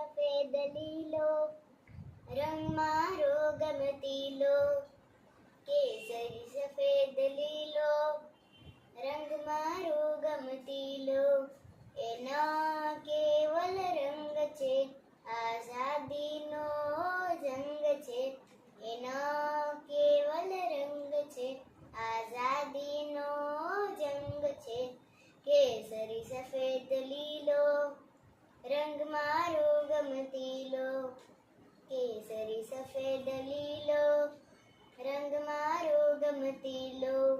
સફેદ લીલો, રંગ મારો ગમતીલો. કેસરી સફેદ લીલો, રંગ મારો ગમતીલો. એના કેવલ રંગ છે, આઝાદીનો જંગ છે. એના કેવલ રંગ છે, આઝાદીનો જંગ છે. કેસરી સફેદ લીલો, રંગ મારો ગમતીલો. કેસરી સફેદ લીલો, રંગ મારો ગમતીલો.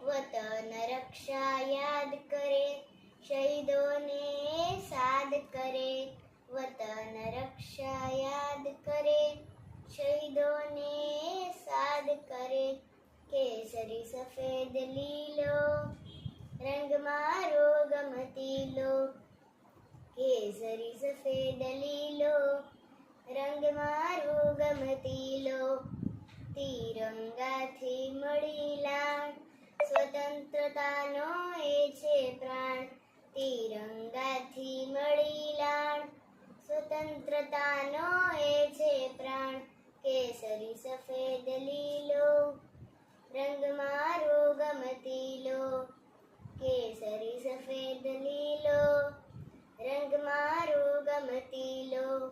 વતન રક્ષા યાદ કરે, શહીદોને સાદ કરે. વતન રક્ષા યાદ કરે, શહીદોને સાદ કરે. કેસરી સફેદ લીલો, રંગ મારો ગમતીલો. કેસરી સફેદ લીલો, રંગ મારો ગમતીલો. તિરંગાથી મળી લાણ, સ્વતંત્રતાનો એ છે પ્રાણ. તિરંગાથી મળી લાણ, સ્વતંત્રતાનો એ છે પ્રાણ. કેસરી સફેદ લીલો, રંગ મારો ગમતીલો. કેસરી સફેદ લીલો, રંગ મારો ગમતીલો.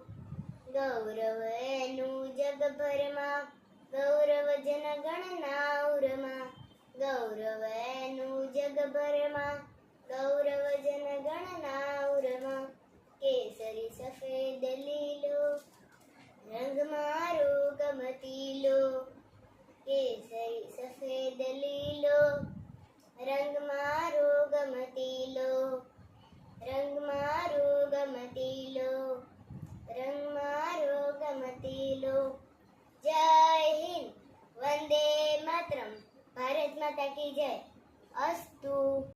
ગૌરવ એનું જગભરમાં, ગૌરવ જનગણના ઉરમાં. ગૌરવ એનું જગભરમાં, ગૌરવ જનગણના ઉરમાં. કેસરી સફેદ લીલો, રંગ મારો ગમતીલો. કેસરી સફેદ લીલો, રંગ મારો ગમતીલો. રંગ મારો ગમતીલો, રંગ મારો ગમતીલો. જય હિન્દ, વંદે માતરમ. ભારત માતા કી જય. અસ્તુ.